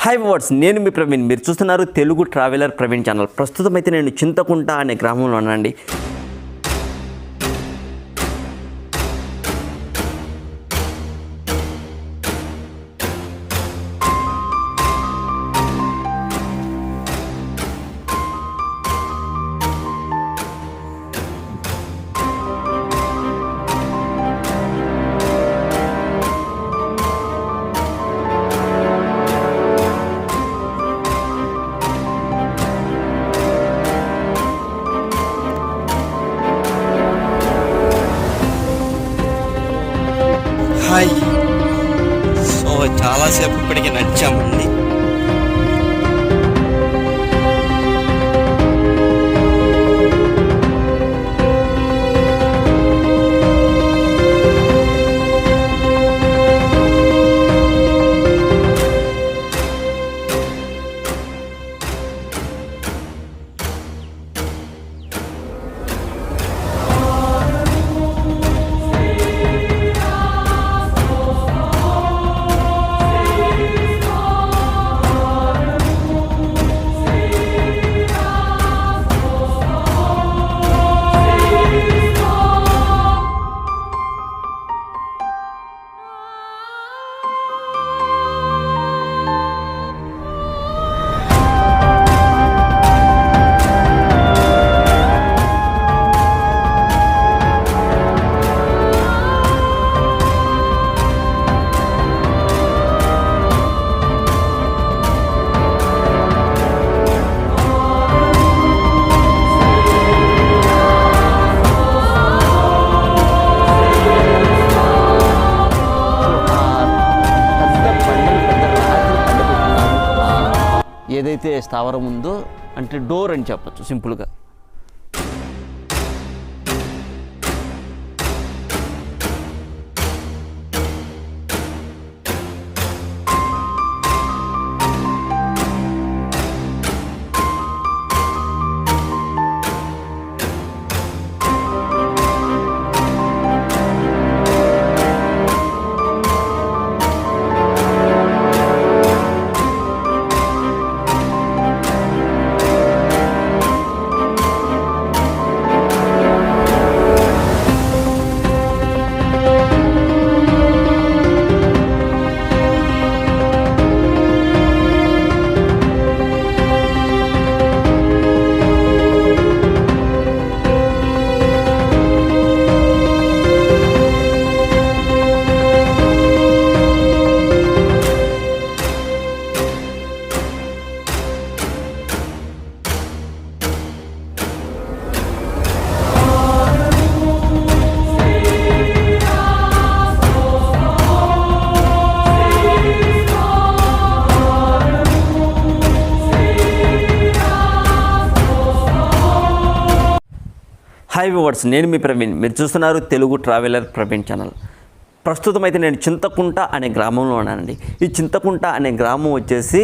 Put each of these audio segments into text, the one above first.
Hi words, నేను మీ ప్రవీణ్. మీరు చూస్తున్నారు తెలుగు ట్రావెలర్ ప్రవీణ్ ఛానల్. ప్రస్తుతం అయితే నేను చింతకుంట అనే గ్రామంలో ఉన్నానండి. హాయ్. సో చాలాసేపు ఇప్పటికి నడిచామండి. ఏదైతే స్థావరం ఉందో అంటే డోర్ అని చెప్పచ్చు సింపుల్గా. హాయ్ వ్యూవర్స్, నేను మీ ప్రవీణ్. మీరు చూస్తున్నారు తెలుగు ట్రావెలర్ ప్రవీణ్ ఛానల్. ప్రస్తుతం అయితే నేను చింతకుంట అనే గ్రామంలో ఉన్నానండి. ఈ చింతకుంట అనే గ్రామం వచ్చేసి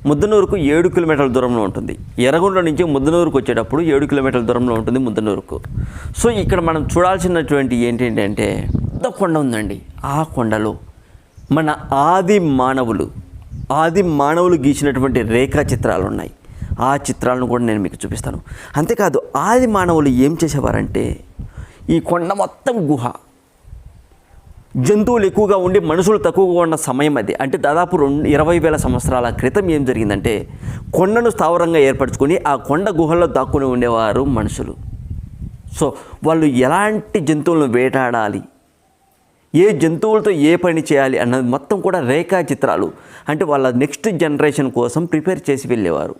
ముద్దనూరుకు 7 కిలోమీటర్ల దూరంలో ఉంటుంది. ఎర్రగొండ నుంచి ముద్దనూరుకు వచ్చేటప్పుడు 7 కిలోమీటర్ల దూరంలో ఉంటుంది ముద్దనూరుకు. సో ఇక్కడ మనం చూడాల్సినటువంటి ఏంటంటే పెద్ద కొండ ఉందండి. ఆ కొండలో మన ఆది మానవులు గీసినటువంటి రేఖా చిత్రాలు ఉన్నాయి. ఆ చిత్రాలను కూడా నేను మీకు చూపిస్తాను. అంతేకాదు ఆది మానవులు ఏం చేసేవారంటే ఈ కొండ మొత్తం గుహ, జంతువులు ఎక్కువగా ఉండి మనుషులు తక్కువగా ఉన్న సమయం అది. అంటే దాదాపు 20,000 సంవత్సరాల క్రితం ఏం జరిగిందంటే కొండను స్థావరంగా ఏర్పరచుకొని ఆ కొండ గుహల్లో దాక్కుని ఉండేవారు మనుషులు. సో వాళ్ళు ఎలాంటి జంతువులను వేటాడాలి, ఏ జంతువులతో ఏ పని చేయాలి అన్నది మొత్తం కూడా రేఖా చిత్రాలు, అంటే వాళ్ళ నెక్స్ట్ జనరేషన్ కోసం ప్రిపేర్ చేసి వెళ్ళేవారు.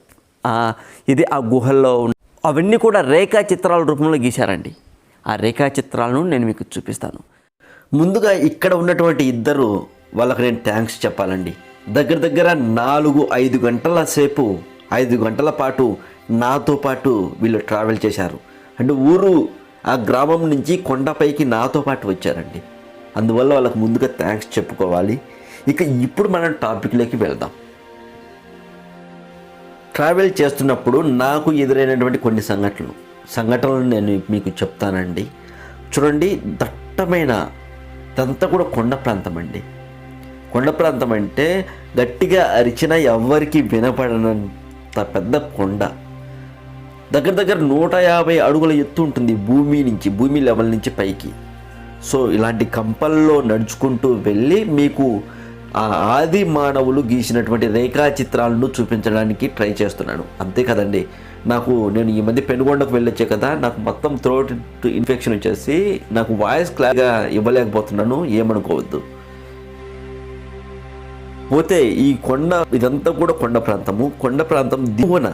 ఇది ఆ గుహల్లో అవన్నీ కూడా రేఖా చిత్రాల రూపంలో గీశారండి. ఆ రేఖా చిత్రాలను నేను మీకు చూపిస్తాను. ముందుగా ఇక్కడ ఉన్నటువంటి ఇద్దరు వాళ్ళకి నేను థ్యాంక్స్ చెప్పాలండి. దగ్గర 4-5 గంటల సేపు 5 గంటల పాటు నాతో పాటు వీళ్ళు ట్రావెల్ చేశారు. అంటే ఆ గ్రామం నుంచి కొండపైకి నాతో పాటు వచ్చారండి. అందువల్ల వాళ్ళకి ముందుగా థ్యాంక్స్ చెప్పుకోవాలి. ఇప్పుడు మనం టాపిక్లోకి వెళ్దాం. ట్రావెల్ చేస్తున్నప్పుడు నాకు ఎదురైనటువంటి కొన్ని సంఘటనలు నేను మీకు చెప్తానండి. చూడండి, దట్టమైన ఇదంతా కూడా కొండ ప్రాంతం అండి. కొండ ప్రాంతం అంటే గట్టిగా అరిచినా ఎవ్వరికి వినపడనంత పెద్ద కొండ. దగ్గర దగ్గర 150 అడుగుల ఎత్తు ఉంటుంది భూమి లెవెల్ నుంచి పైకి. సో ఇలాంటి కంపల్లో నడుచుకుంటూ వెళ్ళి మీకు ఆ ఆది మానవులు గీసినటువంటి రేఖాచిత్రాలను చూపించడానికి ట్రై చేస్తున్నాను. అంతే కదండి. నేను ఈ మధ్య పెనుగొండకు వెళ్ళొచ్చే కదా, నాకు మొత్తం థ్రోట్ ఇన్ఫెక్షన్ వచ్చేసి నాకు వాయిస్ క్లారిటీగా ఇవ్వలేకపోతున్నాను, ఏమనుకోవద్దు. పోతే ఈ కొండ, ఇదంతా కూడా కొండ ప్రాంతం దిగువన.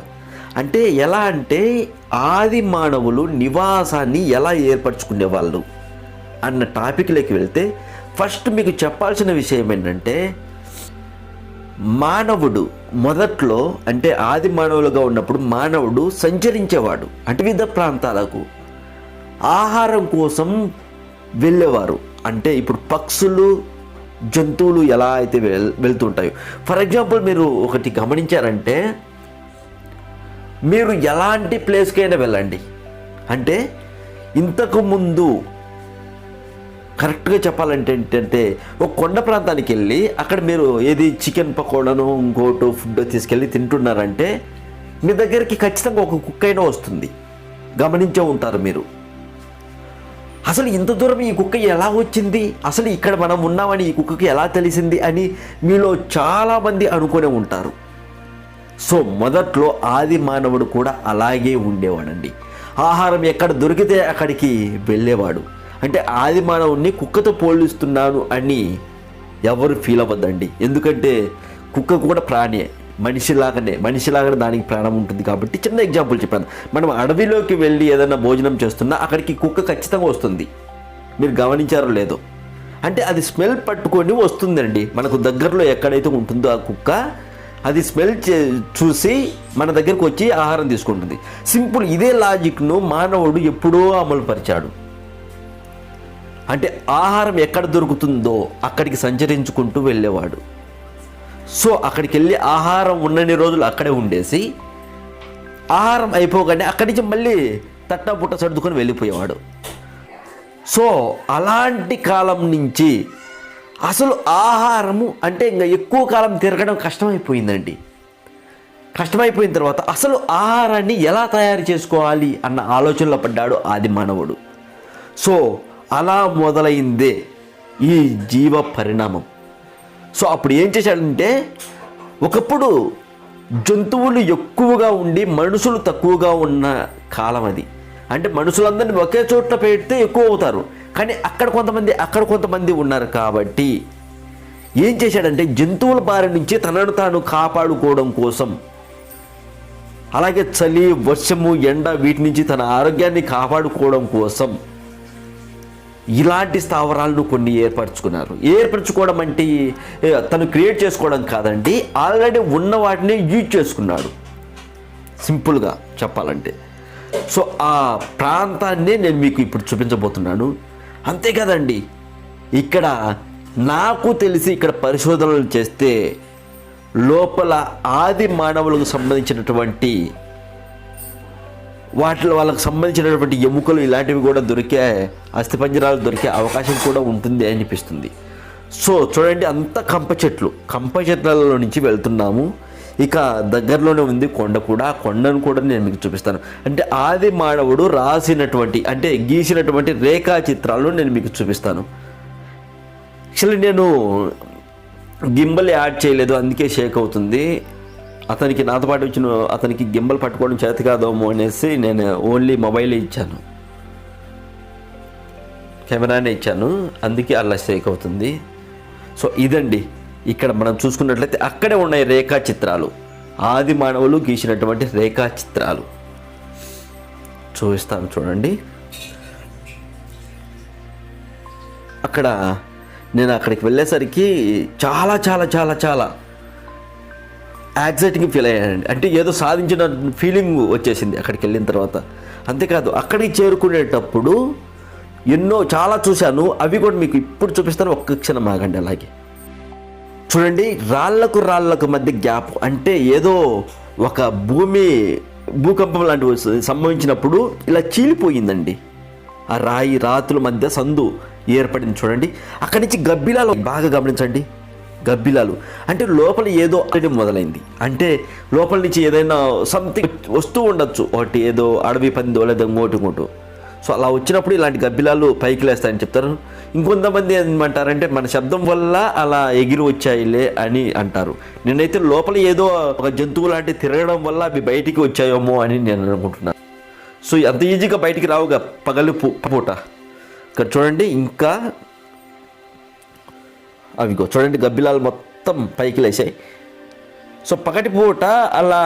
అంటే ఎలా అంటే ఆది మానవులు నివాసాన్ని ఎలా ఏర్పరచుకునేవాళ్ళు అన్న టాపిక్లోకి వెళ్తే ఫస్ట్ మీకు చెప్పాల్సిన విషయం ఏంటంటే, మానవుడు మొదట్లో అంటే ఆది మానవులుగా ఉన్నప్పుడు మానవుడు సంచరించేవాడు. అంటే వివిధ ప్రాంతాలకు ఆహారం కోసం వెళ్ళేవారు. అంటే ఇప్పుడు పక్షులు, జంతువులు ఎలా అయితే వెళ్తుంటాయో. ఫర్ ఎగ్జాంపుల్ మీరు ఒకటి గమనించారంటే, మీరు ఎలాంటి ప్లేస్కైనా వెళ్ళండి, అంటే ఇంతకుముందు కరెక్ట్గా చెప్పాలంటే ఏంటంటే ఒక కొండ ప్రాంతానికి వెళ్ళి అక్కడ మీరు ఏది చికెన్ పకోడాను ఇంకోటి ఫుడ్ తీసుకెళ్ళి తింటున్నారంటే మీ దగ్గరికి ఖచ్చితంగా ఒక కుక్క అయినా వస్తుంది. గమనించే ఉంటారు మీరు. అసలు ఇంత దూరం ఈ కుక్క ఎలా వచ్చింది, అసలు ఇక్కడ మనం ఉన్నామని ఈ కుక్కకి ఎలా తెలిసింది అని మీలో చాలామంది అనుకునే ఉంటారు. సో మొదట్లో ఆది మానవుడు కూడా అలాగే ఉండేవాడండి. ఆహారం ఎక్కడ దొరికితే అక్కడికి వెళ్ళేవాడు. అంటే ఆది మానవుడిని కుక్కతో పోలిస్తున్నాను అని ఎవరు ఫీల్ అవ్వద్దండి. ఎందుకంటే కుక్క కూడా ప్రాణే, మనిషిలాగానే దానికి ప్రాణం ఉంటుంది. కాబట్టి చిన్న ఎగ్జాంపుల్ చెప్పాను. మనం అడవిలోకి వెళ్ళి ఏదైనా భోజనం చేస్తున్నా అక్కడికి కుక్క ఖచ్చితంగా వస్తుంది. మీరు గమనించారో లేదో, అంటే అది స్మెల్ పట్టుకొని వస్తుందండి. మనకు దగ్గరలో ఎక్కడైతే ఉంటుందో ఆ కుక్క, అది స్మెల్ చూసి మన దగ్గరకు వచ్చి ఆహారం తీసుకుంటుంది. సింపుల్. ఇదే లాజిక్ను మానవుడు ఎప్పుడో అమలుపరిచాడు. అంటే ఆహారం ఎక్కడ దొరుకుతుందో అక్కడికి సంచరించుకుంటూ వెళ్ళేవాడు. సో అక్కడికి వెళ్ళి ఆహారం ఉన్నన్ని రోజులు అక్కడే ఉండేసి ఆహారం అయిపోగానే అక్కడి నుంచి మళ్ళీ తట్టపుట్ట సర్దుకొని వెళ్ళిపోయేవాడు. సో అలాంటి కాలం నుంచి అసలు ఆహారము అంటే ఇంకా ఎక్కువ కాలం తిరగడం కష్టమైపోయిందండి. కష్టమైపోయిన తర్వాత అసలు ఆహారాన్ని ఎలా తయారు చేసుకోవాలి అన్న ఆలోచనలో పడ్డాడు ఆది మానవుడు. సో అలా మొదలైందే ఈ జీవ పరిణామం. సో అప్పుడు ఏం చేశాడంటే, ఒకప్పుడు జంతువులు ఎక్కువగా ఉండి మనుషులు తక్కువగా ఉన్న కాలం అది. అంటే మనుషులందరినీ ఒకే చోట్ల పెడితే ఎక్కువ అవుతారు, కానీ అక్కడ కొంతమంది ఉన్నారు. కాబట్టి ఏం చేశాడంటే, జంతువుల బారి నుంచి తనను తాను కాపాడుకోవడం కోసం, అలాగే చలి, వర్షము, ఎండ వీటి నుంచి తన ఆరోగ్యాన్ని కాపాడుకోవడం కోసం ఇలాంటి స్థావరాలను కొన్ని ఏర్పరచుకోవడం అంటే తను క్రియేట్ చేసుకోవడం కాదండి, ఆల్రెడీ ఉన్న వాటిని యూజ్ చేసుకున్నాడు, సింపుల్గా చెప్పాలంటే. సో ఆ ప్రాంతాన్నే నేను మీకు ఇప్పుడు చూపించబోతున్నాను. అంతే కదండి. ఇక్కడ నాకు తెలిసి ఇక్కడ పరిశోధనలు చేస్తే లోపల ఆది మానవులకు సంబంధించినటువంటి వాళ్ళకు సంబంధించినటువంటి ఎముకలు ఇలాంటివి కూడా దొరికే, అస్థిపంజరాలు దొరికే అవకాశం కూడా ఉంటుంది అనిపిస్తుంది. సో చూడండి, అంత కంప చెట్లలో నుంచి వెళ్తున్నాము. ఇక దగ్గరలోనే ఉంది కొండ కూడా. ఆ కొండను కూడా నేను మీకు చూపిస్తాను. అంటే ఆది మానవుడు గీసినటువంటి రేఖాచిత్రాలను నేను మీకు చూపిస్తాను. యాక్చువల్లీ నేను గింబల్ యాడ్ చేయలేదు, అందుకే షేక్ అవుతుంది. అతనికి నాతో పాటు వచ్చిన అతనికి గింబల్ పట్టుకోవడం చేత కాదేమో అనేసి నేను ఓన్లీ మొబైల్ ఇచ్చాను, కెమెరానే ఇచ్చాను, అందుకే అలా షేక్ అవుతుంది. సో ఇదండి, ఇక్కడ మనం చూసుకున్నట్లయితే అక్కడే ఉన్నాయి రేఖాచిత్రాలు, ఆది మానవులు గీసినటువంటి రేఖాచిత్రాలు చూపిస్తాను. చూడండి, నేను అక్కడికి వెళ్ళేసరికి చాలా చాలా చాలా చాలా యాక్సైటింగ్ ఫీల్ అయ్యానండి. అంటే ఏదో సాధించిన ఫీలింగ్ వచ్చేసింది అక్కడికి వెళ్ళిన తర్వాత. అంతేకాదు, అక్కడికి చేరుకునేటప్పుడు చాలా చూశాను, అవి కూడా మీకు ఇప్పుడు చూపిస్తాను. ఒక్క క్షణం ఆగండి. అలాగే చూడండి, రాళ్లకు మధ్య గ్యాప్, అంటే ఏదో ఒక భూకంపం లాంటివి సంభవించినప్పుడు ఇలా చీలిపోయిందండి. ఆ రాతుల మధ్య సందు ఏర్పడింది. చూడండి, అక్కడి నుంచి గబ్బిలాలు బాగా గమనించండి. గబ్బిలాలు అంటే లోపల ఏదో ఆల్రెడీ మొదలైంది, అంటే లోపల నుంచి ఏదైనా సంథింగ్ వస్తూ ఉండొచ్చు, ఒకటి ఏదో అడవి పందో లేదా ఇంకోటి. సో అలా వచ్చినప్పుడు ఇలాంటి గబ్బిలాలు పైకి లేస్తాయని చెప్తారు. ఇంకొంతమంది ఏమంటారంటే మన శబ్దం వల్ల అలా ఎగిరి వచ్చాయిలే అని అంటారు. నేనైతే లోపల ఏదో ఒక జంతువు లాంటి తిరగడం వల్ల అవి బయటికి వచ్చాయేమో అని నేను అనుకుంటున్నాను. సో అంత ఈజీగా బయటికి రావుగా పగలు పూట. ఇక్కడ చూడండి, ఇంకా అవిగో చూడండి గబ్బిలాలు మొత్తం పైకి లేచాయి. సో పగటి పూట అలా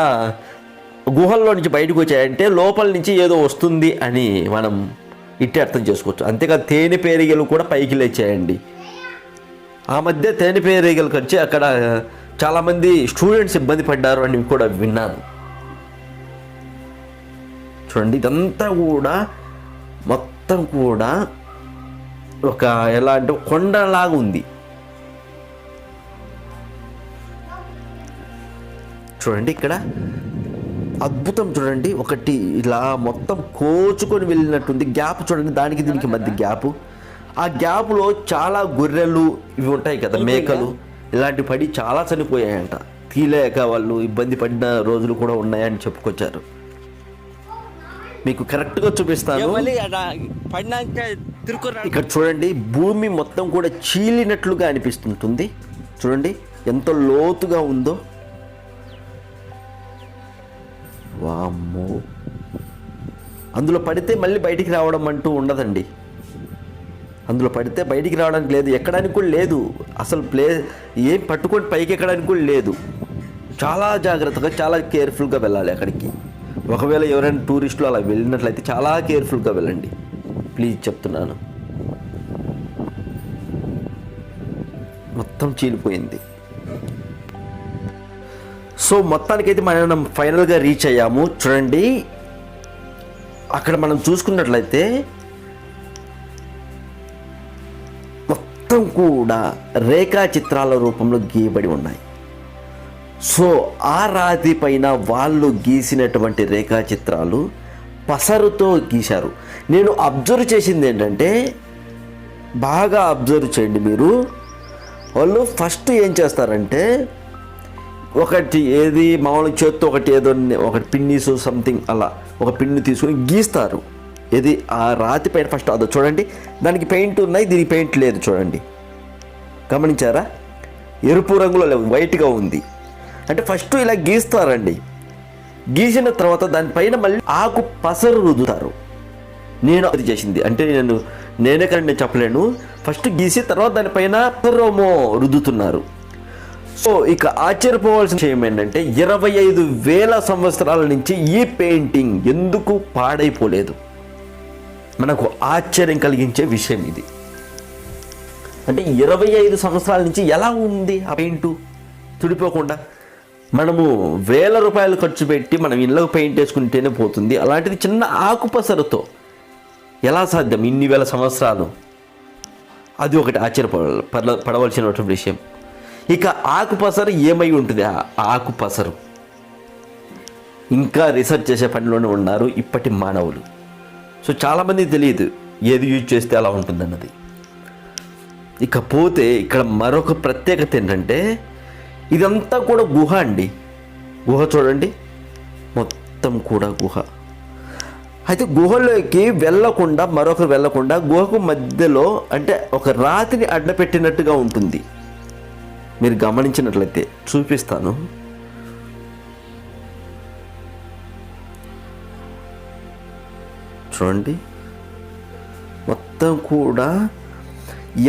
గుహల్లో నుంచి బయటకు వచ్చాయంటే లోపల నుంచి ఏదో వస్తుంది అని మనం ఇట్టే అర్థం చేసుకోవచ్చు. అంతేకాదు తేనెపేరిగలు కూడా పైకి లేచాయండి. ఆ మధ్య తేనెపేరిగలకు వచ్చి అక్కడ చాలామంది స్టూడెంట్స్ ఇబ్బంది పడ్డారు అని కూడా విన్నాను. చూడండి, ఇదంతా కూడా మొత్తం కూడా ఒక ఎలా అంటే కొండలాగా ఉంది. చూడండి ఇక్కడ అద్భుతం, చూడండి ఒకటి ఇలా మొత్తం కోచుకొని వెళ్ళినట్టుంది. గ్యాప్ చూడండి, దానికి దీనికి మధ్య గ్యాప్. ఆ గ్యాప్లో చాలా గొర్రెలు ఇవి ఉంటాయి కదా, మేకలు ఇలాంటి పడి చాలా చనిపోయాయంట. తీలేక వాళ్ళు ఇబ్బంది పడిన రోజులు కూడా ఉన్నాయని చెప్పుకొచ్చారు. మీకు కరెక్ట్గా చూపిస్తాను. ఇక్కడ చూడండి, భూమి మొత్తం కూడా చీలినట్లుగా అనిపిస్తుంటుంది. చూడండి ఎంత లోతుగా ఉందో. వామ్మో, అందులో పడితే మళ్ళీ బయటికి రావడం అంటూ ఉండదండి. అందులో పడితే బయటికి రావడానికి లేదు, ఎక్కడానికి కూడా లేదు, అసలు ఏం పట్టుకొని పైకి ఎక్కడానికి కూడా లేదు. చాలా జాగ్రత్తగా చాలా కేర్ఫుల్గా వెళ్ళాలి అక్కడికి. ఒకవేళ ఎవరైనా టూరిస్టులు అలా వెళ్ళినట్లయితే చాలా కేర్ఫుల్గా వెళ్ళండి ప్లీజ్ చెప్తున్నాను. మొత్తం చీలిపోయింది. సో మొత్తానికైతే మనం ఫైనల్గా రీచ్ అయ్యాము. చూడండి అక్కడ మనం చూసుకున్నట్లయితే మొత్తం కూడా రేఖా చిత్రాల రూపంలో గీయబడి ఉన్నాయి. సో ఆ రాతి పైన వాళ్ళు గీసినటువంటి రేఖా చిత్రాలు పసరుతో గీశారు. నేను అబ్జర్వ్ చేసింది ఏంటంటే, బాగా అబ్జర్వ్ చేయండి మీరు, వాళ్ళు ఫస్ట్ ఏం చేస్తారంటే ఒకటి ఏది మామూలు చేత్తో ఒకటి పిన్నీసు సంథింగ్ అలా ఒక పిన్ని తీసుకుని గీస్తారు. ఇది ఆ రాతి పైన ఫస్ట్ అదో చూడండి, దానికి పెయింట్ ఉన్నాయి, దీనికి పెయింట్ లేదు. చూడండి, గమనించారా? ఎరుపు రంగులో లేవు, వైట్గా ఉంది. అంటే ఫస్ట్ ఇలా గీస్తారండి. గీసిన తర్వాత దానిపైన మళ్ళీ ఆకు పసరు రుద్దుతారు. నేను అది చేసింది అంటే నేనే కానీ నేను చెప్పలేను. ఫస్ట్ గీసి తర్వాత దానిపైన పసరోమో రుద్దుతున్నారు. సో ఇక ఆశ్చర్యపోవాల్సిన విషయం ఏంటంటే 25,000 సంవత్సరాల నుంచి ఈ పెయింటింగ్ ఎందుకు పాడైపోలేదు? మనకు ఆశ్చర్యం కలిగించే విషయం ఇది. అంటే 25 సంవత్సరాల నుంచి ఎలా ఉంది ఆ పెయింటు తుడిపోకుండా? మనము ₹1,000 ఖర్చు పెట్టి మనం ఇళ్ళకు పెయింట్ వేసుకుంటేనే పోతుంది, అలాంటిది చిన్న ఆకుపసరుతో ఎలా సాధ్యం ఇన్ని వేల సంవత్సరాలు? అది ఒకటి ఆశ్చర్యపడవలసినటువంటి విషయం. ఇక ఆకుపసరు ఏమై ఉంటుంది? ఆ ఆకుపసరు ఇంకా రీసెర్చ్ చేసే పనిలోనే ఉన్నారు ఇప్పటి మానవులు. సో చాలామందికి తెలియదు ఏది యూజ్ చేస్తే అలా ఉంటుందన్నది. ఇకపోతే ఇక్కడ మరొక ప్రత్యేకత ఏంటంటే, ఇదంతా కూడా గుహ అండి. గుహ చూడండి, మొత్తం కూడా గుహ. అయితే గుహలోకి వెళ్ళకుండా మరొకరు వెళ్ళకుండా గుహకు మధ్యలో అంటే ఒక రాతిని అడ్డపెట్టినట్టుగా ఉంటుంది. మీరు గమనించినట్లయితే చూపిస్తాను. చూడండి, మొత్తం కూడా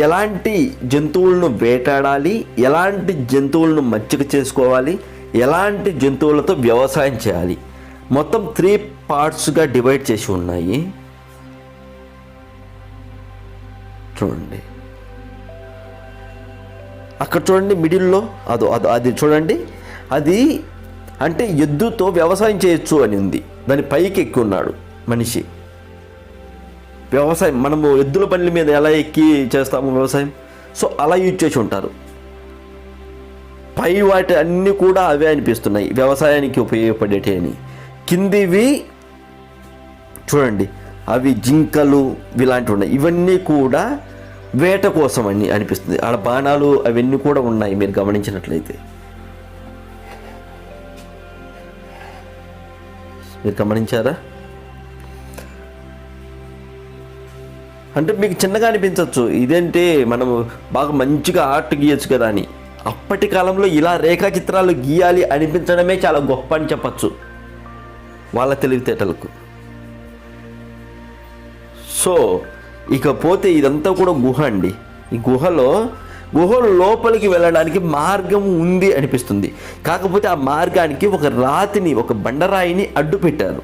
ఎలాంటి జంతువులను వేటాడాలి, ఎలాంటి జంతువులను మచ్చిక చేసుకోవాలి, ఎలాంటి జంతువులతో వ్యవసాయం చేయాలి, మొత్తం 3 పార్ట్స్గా డివైడ్ చేసి ఉన్నాయి. చూడండి అక్కడ చూడండి, మిడిల్లో అది చూడండి, అది అంటే ఎద్దుతో వ్యవసాయం చేయొచ్చు అని ఉంది. దాని పైకి ఎక్కి ఉన్నాడు మనిషి. వ్యవసాయం మనము ఎద్దుల బండ్ల మీద ఎలా ఎక్కి చేస్తాము వ్యవసాయం, సో అలా యూజ్ చేసి ఉంటారు. పై వాటి అన్నీ కూడా అవే అనిపిస్తున్నాయి వ్యవసాయానికి ఉపయోగపడేటి అని. కిందివి చూడండి, అవి జింకలు ఇలాంటివి ఉన్నాయి. ఇవన్నీ కూడా వేట కోసం అని అనిపిస్తుంది. ఆడ బాణాలు అవన్నీ కూడా ఉన్నాయి మీరు గమనించినట్లయితే. మీరు గమనించారా? అంటే మీకు చిన్నగా అనిపించవచ్చు, ఇదేంటి మనము బాగా మంచిగా ఆర్ట్ గీయచ్చు కదా అని. అప్పటి కాలంలో ఇలా రేఖాచిత్రాలు గీయాలి అనిపించడమే చాలా గొప్ప అని చెప్పచ్చు వాళ్ళ తెలివితేటలకు. సో ఇకపోతే ఇదంతా కూడా గుహ అండి. ఈ గుహ లోపలికి వెళ్ళడానికి మార్గం ఉంది అనిపిస్తుంది. కాకపోతే ఆ మార్గానికి ఒక రాతిని, ఒక బండరాయిని అడ్డు పెట్టారు.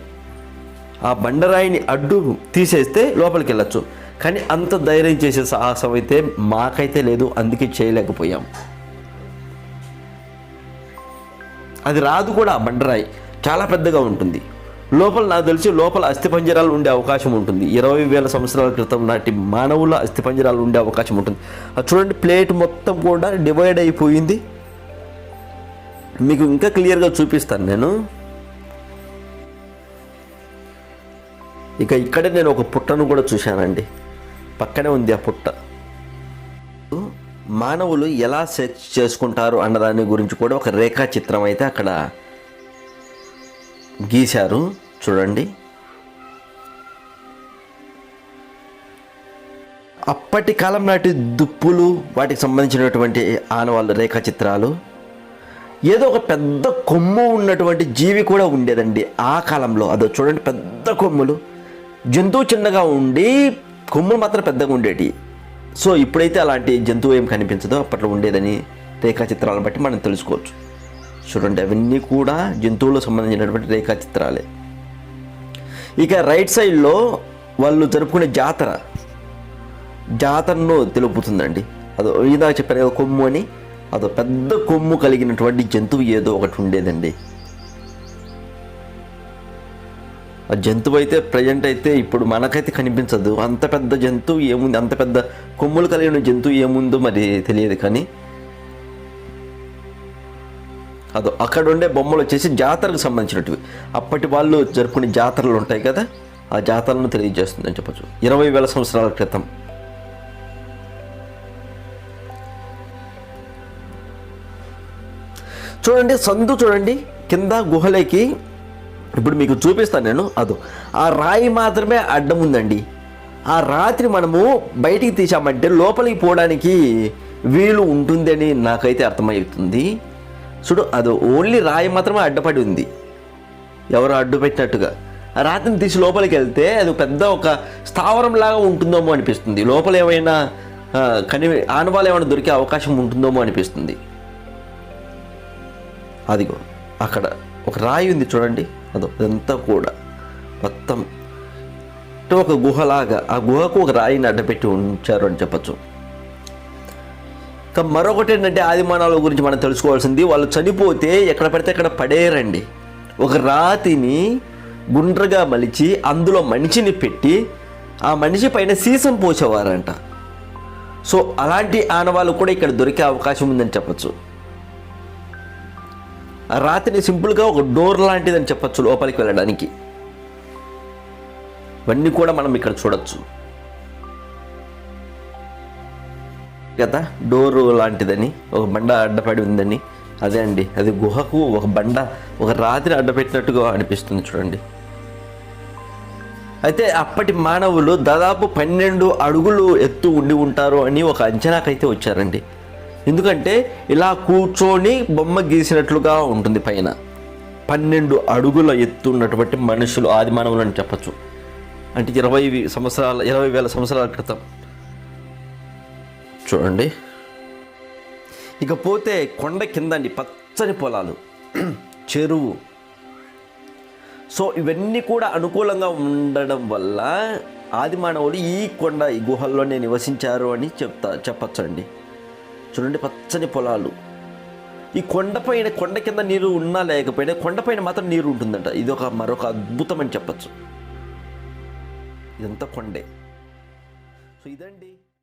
ఆ బండరాయిని అడ్డు తీసేస్తే లోపలికి వెళ్ళచ్చు. కానీ అంత ధైర్యం చేసే సాహసం అయితే మాకైతే లేదు, అందుకే చేయలేకపోయాం. అది రాదు కూడా, ఆ బండరాయి చాలా పెద్దగా ఉంటుంది. లోపల నాకు తెలిసి లోపల అస్థిపంజరాలు ఉండే అవకాశం ఉంటుంది. 20,000 సంవత్సరాల క్రితం నాటి మానవుల అస్థిపంజరాలు ఉండే అవకాశం ఉంటుంది. అది చూడండి, ప్లేట్ మొత్తం కూడా డివైడ్ అయిపోయింది. మీకు ఇంకా క్లియర్గా చూపిస్తాను నేను. ఇక ఇక్కడే నేను ఒక పుట్టను కూడా చూశానండి, పక్కనే ఉంది ఆ పుట్ట. మానవులు ఎలా సెర్చ్ చేసుకుంటారు అన్నదాని గురించి కూడా ఒక రేఖా చిత్రం అయితే అక్కడ గీశారు చూడండి. అప్పటి కాలం నాటి దుప్పులు, వాటికి సంబంధించినటువంటి ఆనవాళ్ళు రేఖాచిత్రాలు. ఏదో ఒక పెద్ద కొమ్ము ఉన్నటువంటి జీవి కూడా ఉండేదండి ఆ కాలంలో. అదో చూడండి, పెద్ద కొమ్ములు. జంతువు చిన్నగా ఉండి కొమ్ములు మాత్రం పెద్దగా ఉండేటి. సో ఇప్పుడైతే అలాంటి జంతువు ఏం కనిపించదో, అప్పట్లో ఉండేదని రేఖాచిత్రాలను బట్టి మనం తెలుసుకోవచ్చు. చూడండి, అవన్నీ కూడా జంతువులకు సంబంధించినటువంటి రేఖాచిత్రాలే. ఇక రైట్ సైడ్లో వాళ్ళు జరుపుకునే జాతరను తెలుపుతుందండి. అదో ఇందాక చెప్పాను కదా కొమ్ము అని, అదో పెద్ద కొమ్ము కలిగినటువంటి జంతువు ఏదో ఒకటి ఉండేదండి. ఆ జంతువు అయితే ప్రజెంట్ అయితే ఇప్పుడు మనకైతే కనిపించదు. అంత పెద్ద జంతువు ఏముంది, అంత పెద్ద కొమ్ములు కలిగిన జంతువు ఏముందో మరి తెలియదు. కానీ అదో అక్కడ ఉండే బొమ్మలు వచ్చేసి జాతరకు సంబంధించినవి. అప్పటి వాళ్ళు జరుపుకునే జాతరలు ఉంటాయి కదా, ఆ జాతరలను తెలియజేస్తుందని చెప్పచ్చు. 20,000 సంవత్సరాల క్రితం. చూడండి, సందు చూడండి, కింద గుహలోకి ఇప్పుడు మీకు చూపిస్తాను నేను. ఆ రాయి మాత్రమే అడ్డం ఉందండి. ఆ రాత్రి మనము బయటికి తీసామంటే లోపలికి పోవడానికి వీలు ఉంటుందని నాకైతే అర్థమవుతుంది. చూడు, అది ఓన్లీ రాయి మాత్రమే అడ్డపడి ఉంది, ఎవరు అడ్డు పెట్టినట్టుగా. ఆ రాత్రిని తీసి లోపలికి వెళ్తే అది పెద్ద ఒక స్థావరంలాగా ఉంటుందేమో అనిపిస్తుంది. లోపల ఏమైనా ఆనవాళ్ళు ఏమైనా దొరికే అవకాశం ఉంటుందేమో అనిపిస్తుంది. అదిగో అక్కడ ఒక రాయి ఉంది చూడండి. ఇదంతా కూడా మొత్తం ఒక గుహలాగా, ఆ గుహకు ఒక రాయిని అడ్డపెట్టి ఉంచారు అని చెప్పచ్చు. ఇంకా మరొకటి ఏంటంటే ఆది మానవుల గురించి మనం తెలుసుకోవాల్సింది, వాళ్ళు చనిపోతే ఎక్కడ పడితే అక్కడ పడేయరండి. ఒక రాతిని గుండ్రగా మలిచి అందులో మనిషిని పెట్టి ఆ మనిషి పైన సీసం పోసేవారంట. సో అలాంటి ఆనవాళ్ళు కూడా ఇక్కడ దొరికే అవకాశం ఉందని చెప్పచ్చు. ఆ రాతిని సింపుల్గా ఒక డోర్ లాంటిదని చెప్పచ్చు లోపలికి వెళ్ళడానికి. ఇవన్నీ కూడా మనం ఇక్కడ చూడొచ్చు కదా, డోరు లాంటిదని, ఒక బండ అడ్డపడి ఉందని. అదే అండి, అది గుహకు ఒక బండ, ఒక రాతిని అడ్డపెట్టినట్టుగా అనిపిస్తుంది చూడండి. అయితే అప్పటి మానవులు దాదాపు 12 అడుగులు ఎత్తు ఉండి ఉంటారు అని ఒక అంచనాకైతే వచ్చారండి. ఎందుకంటే ఇలా కూర్చొని బొమ్మ గీసినట్లుగా ఉంటుంది పైన. 12 అడుగుల ఎత్తు ఉన్నటువంటి మనుషులు ఆది మానవులు అని చెప్పచ్చు. అంటే 20,000 సంవత్సరాల క్రితం చూడండి. ఇకపోతే కొండ కిందండి పచ్చని పొలాలు, చెరువు. సో ఇవన్నీ కూడా అనుకూలంగా ఉండడం వల్ల ఆది మానవులు ఈ గుహల్లోనే నివసించారు అని చెప్పచ్చు అండి. చూడండి, పచ్చని పొలాలు. ఈ కొండ కింద నీరు ఉన్నా లేకపోయినా కొండపైన మాత్రం నీరు ఉంటుందంట. ఇది మరొక అద్భుతం అని చెప్పచ్చు. ఇదంతా కొండే. సో ఇదండి.